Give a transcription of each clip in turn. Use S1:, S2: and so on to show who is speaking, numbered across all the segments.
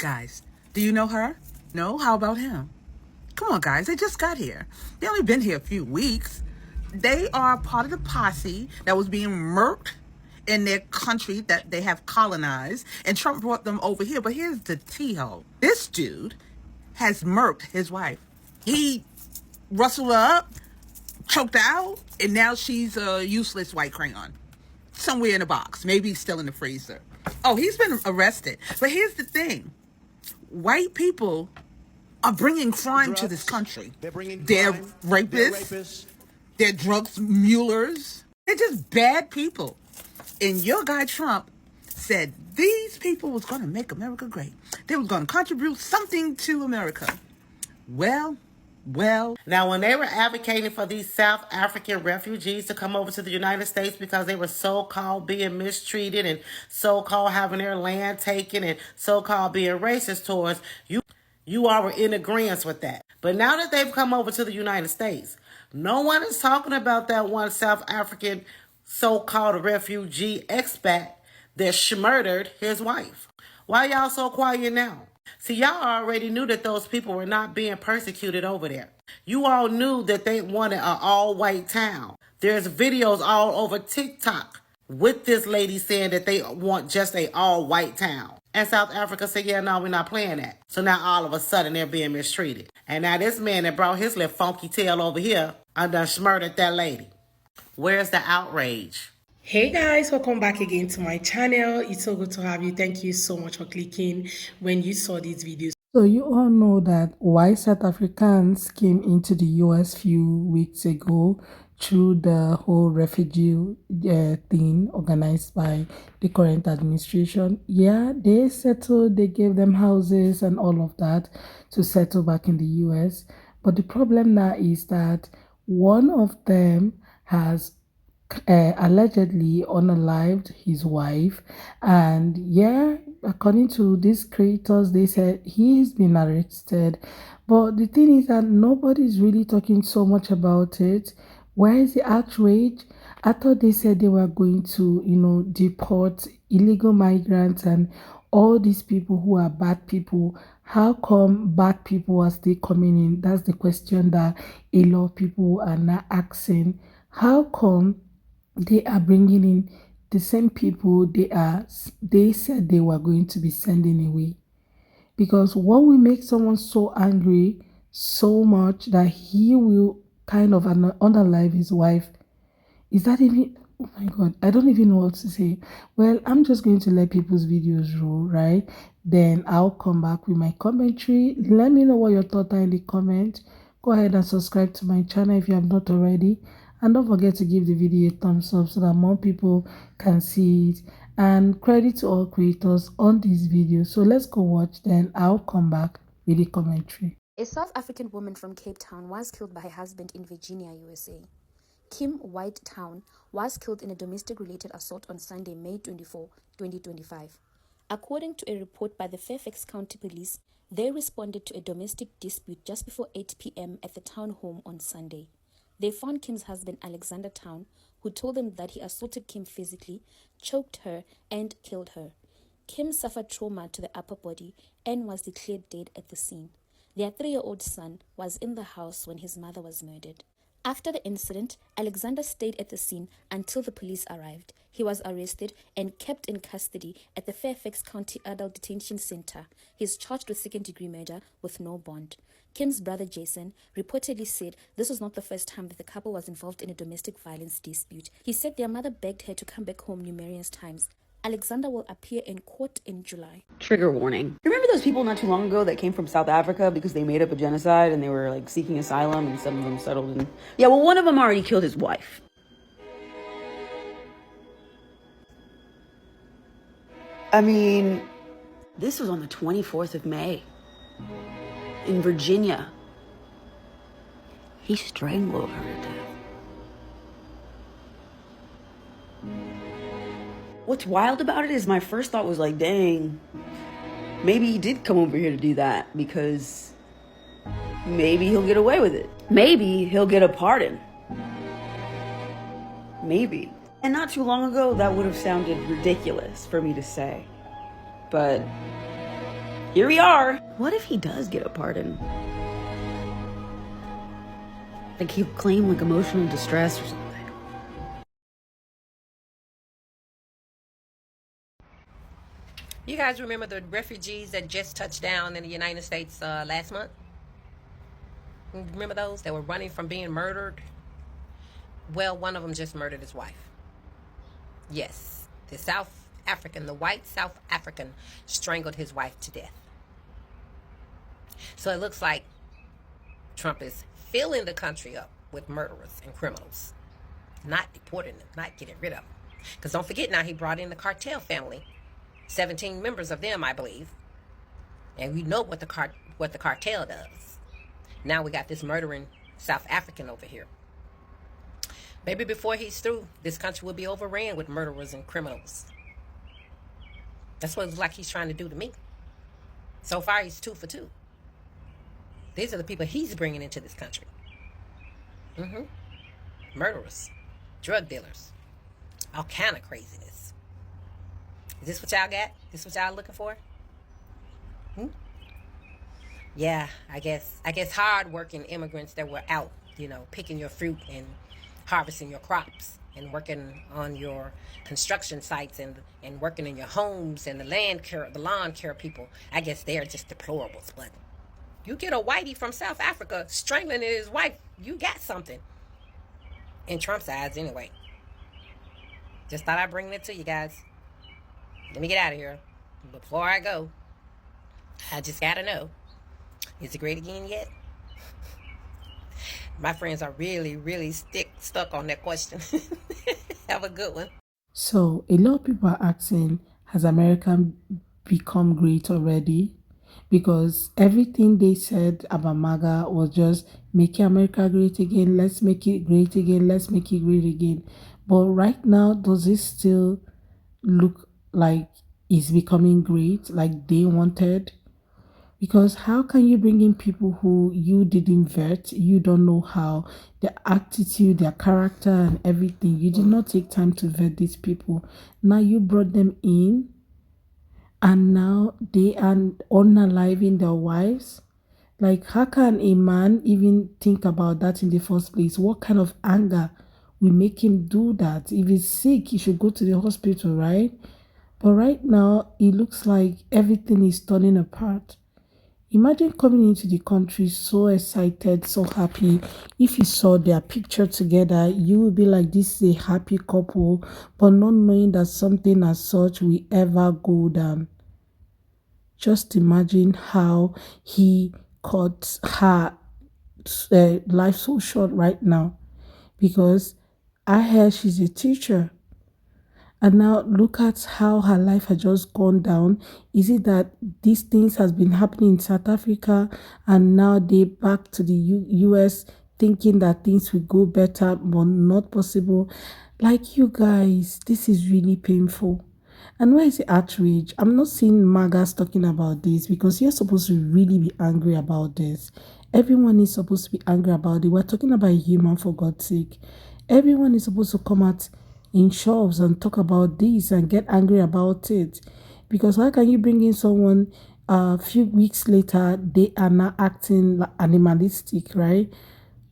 S1: Guys, do you know her? No? How about him? Come on, guys. They just got here. They only been here a few weeks. They are part of the posse that was being murked in their country that they have colonized, and Trump brought them over here. But here's the T-hole. This dude has murked his wife. He rustled her up, choked her out, and now she's a useless white crayon. Somewhere in a box, maybe still in the freezer. Oh, he's been arrested. But here's the thing. White people are bringing crime to this country. They're rapists. They're drugs mulers. They're just bad people. And your guy Trump said these people was going to make America great. They was going to contribute something to America. Well.
S2: Now, when they were advocating for these South African refugees to come over to the United States because they were so-called being mistreated and so-called having their land taken and so-called being racist towards you all were in agreement with that. But now that they've come over to the United States, no one is talking about that one South African so-called refugee expat that murdered his wife. Why y'all so quiet now? See, y'all already knew that those people were not being persecuted over there. You all knew that they wanted an all-white town. There's videos all over TikTok with this lady saying that they want just a all-white town. And South Africa said, yeah, no, we're not playing that. So now all of a sudden they're being mistreated. And now this man that brought his little funky tail over here and done murdered that lady. Where's the outrage?
S3: Hey guys, welcome back again to my channel. It's so good to have you. Thank you so much for clicking when you saw these videos.
S4: So you all know that why South Africans came into the US few weeks ago through the whole refugee thing organized by the current administration. Yeah, they settled, they gave them houses and all of that to settle back in the US. But the problem now is that one of them has allegedly unalived his wife, and yeah, according to these creators, they said he's been arrested. But the thing is that nobody's really talking so much about it. Where is the outrage? I thought they said they were going to deport illegal migrants and all these people who are bad people. How come bad people are still coming in? That's the question that a lot of people are now asking. How come they are bringing in the same people they said they were going to be sending away? Because what will make someone so angry so much that he will kind of unalive his wife? Is that even, oh my god, I don't even know what to say. Well, I'm just going to let people's videos roll, right? Then I'll come back with my commentary. Let me know what your thoughts are in the comment. Go ahead and subscribe to my channel if you have not already. And don't forget to give the video a thumbs up so that more people can see it. And credit to all creators on this video. So let's go watch, then I'll come back with the commentary.
S5: A South African woman from Cape Town was killed by her husband in Virginia, USA. Kim Whitetown was killed in a domestic-related assault on Sunday, May 24, 2025. According to a report by the Fairfax County Police, they responded to a domestic dispute just before 8 p.m. at the town home on Sunday. They found Kim's husband, Alexander Town, who told them that he assaulted Kim physically, choked her, and killed her. Kim suffered trauma to the upper body and was declared dead at the scene. Their 3-year-old son was in the house when his mother was murdered. After the incident, Alexander stayed at the scene until the police arrived. He was arrested and kept in custody at the Fairfax County Adult Detention Center. He is charged with second-degree murder with no bond. Kim's brother Jason reportedly said this was not the first time that the couple was involved in a domestic violence dispute. He said their mother begged her to come back home numerous times. Alexander will appear in court in July.
S6: Trigger warning. Remember those people not too long ago that came from South Africa because they made up a genocide and they were like seeking asylum and some of them settled in... Yeah, well, one of them already killed his wife. I mean, this was on the 24th of May in Virginia. He strangled her to death. What's wild about it is my first thought was like, dang, maybe he did come over here to do that because maybe he'll get away with it. Maybe he'll get a pardon. Maybe. And not too long ago, that would have sounded ridiculous for me to say. But here we are. What if he does get a pardon? Like he'll claim like emotional distress or something.
S7: You guys remember the refugees that just touched down in the United States last month? Remember those that were running from being murdered? Well, one of them just murdered his wife. Yes, the white South African strangled his wife to death. So it looks like Trump is filling the country up with murderers and criminals, not deporting them, not getting rid of them. Because don't forget now, he brought in the cartel family, 17 members of them, I believe. And we know what the cartel does. Now we got this murdering South African over here. Maybe before he's through, this country will be overran with murderers and criminals. That's what it looks like he's trying to do to me. So far, he's 2 for 2. These are the people he's bringing into this country. Murderers, drug dealers, all kind of craziness. Is this what y'all got? This what y'all looking for? Yeah, I guess hard-working immigrants that were out, picking your fruit and harvesting your crops and working on your construction sites and working in your homes and the lawn care people. I guess they're just deplorables. But you get a whitey from South Africa strangling his wife, you got something. In Trump's eyes, anyway. Just thought I'd bring that to you guys. Let me get out of here. Before I go, I just gotta know, is it great again yet? My friends are really, really stuck on that question. Have a good one.
S4: So a lot of people are asking, has America become great already? Because everything they said about MAGA was just making America great again. Let's make it great again. Let's make it great again. But right now, does it still look like it's becoming great, like they wanted? Because how can you bring in people who you didn't vet, you don't know how, their attitude, their character and everything, you did not take time to vet these people. Now you brought them in and now they are unaliving their wives? Like, how can a man even think about that in the first place? What kind of anger will make him do that? If he's sick, he should go to the hospital, right? But right now, it looks like everything is turning apart. Imagine coming into the country so excited, so happy. If you saw their picture together, you would be like, this is a happy couple, but not knowing that something as such will ever go down. Just imagine how he cut her life so short right now, because I heard she's a teacher. And now look at how her life has just gone down. Is it that these things has been happening in South Africa and now they back to the US thinking that things will go better, but not possible? Like, you guys, this is really painful. And where is the outrage? I'm not seeing MAGAs talking about this, because you're supposed to really be angry about this. Everyone is supposed to be angry about it. We're talking about a human, for God's sake. Everyone is supposed to come out in shops and talk about this and get angry about it. Because how can you bring in someone a few weeks later, they are now acting animalistic, right?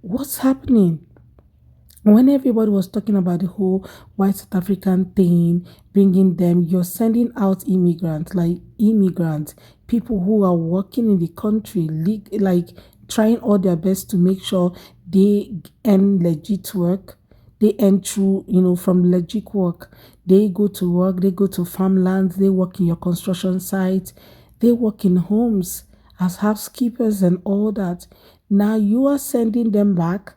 S4: What's happening? When everybody was talking about the whole white South African thing, bringing them, you're sending out immigrants, people who are working in the country, like trying all their best to make sure they earn legit work. They earn through, from legit work. They go to work, they go to farmlands, they work in your construction site, they work in homes as housekeepers and all that. Now you are sending them back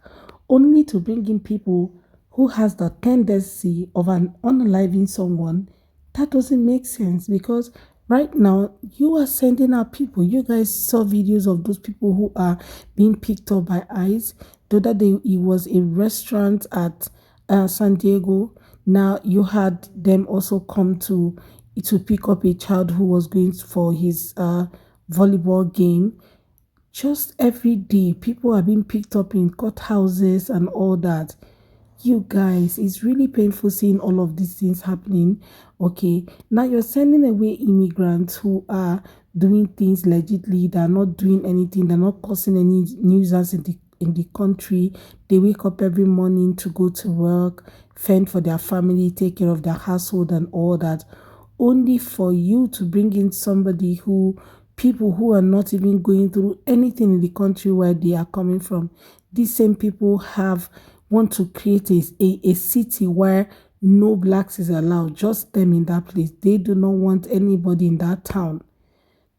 S4: only to bring in people who has the tendency of unaliving someone. That doesn't make sense, because right now you are sending out people. You guys saw videos of those people who are being picked up by ICE. The other day it was a restaurant at San Diego. Now you had them also come to pick up a child who was going for his volleyball game. Just every day, people are being picked up in courthouses and all that. You guys, it's really painful seeing all of these things happening. Okay, now you're sending away immigrants who are doing things legitly. They're not doing anything. They're not causing any nuisance in the country. They wake up every morning to go to work, fend for their family, take care of their household and all that, only for you to bring in somebody who, people who are not even going through anything in the country where they are coming from. These same people want to create a city where no blacks is allowed, just them in that place. They do not want anybody in that town.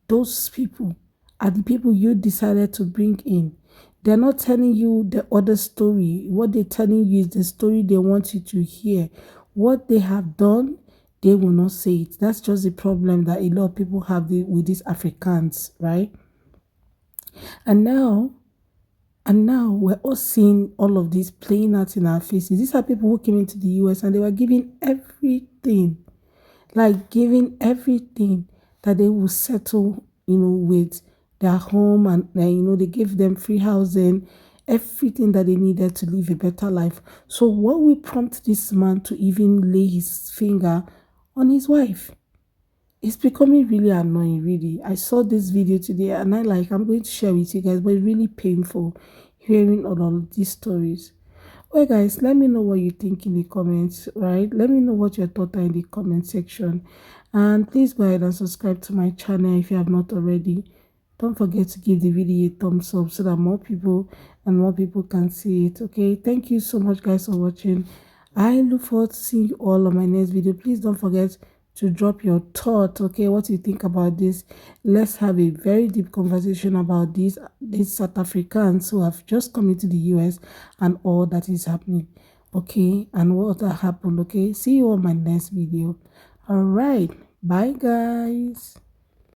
S4: Those people are the people you decided to bring in. They're not telling you the other story. What they're telling you is the story they want you to hear. What they have done, they will not say it. That's just the problem that a lot of people have with these Africans, right? And now we're all seeing all of this playing out in our faces. These are people who came into the US and they were giving everything, like giving everything that they will settle, with their home, and they give them free housing, everything that they needed to live a better life. So what will prompt this man to even lay his finger on his wife? It's becoming really annoying, really. I saw this video today and I'm going to share with you guys, but it's really painful hearing all of these stories. Well, guys, let me know what you think in the comments, right? Let me know what your thoughts are in the comment section. And please go ahead and subscribe to my channel if you have not already. Don't forget to give the video a thumbs up so that more people can see it, okay? Thank you so much, guys, for watching. I look forward to seeing you all on my next video. Please don't forget to drop your thoughts, okay, what you think about this. Let's have a very deep conversation about these South Africans who have just come into the US and all that is happening, okay, and what happened, okay. See you on my next video. All right, bye guys.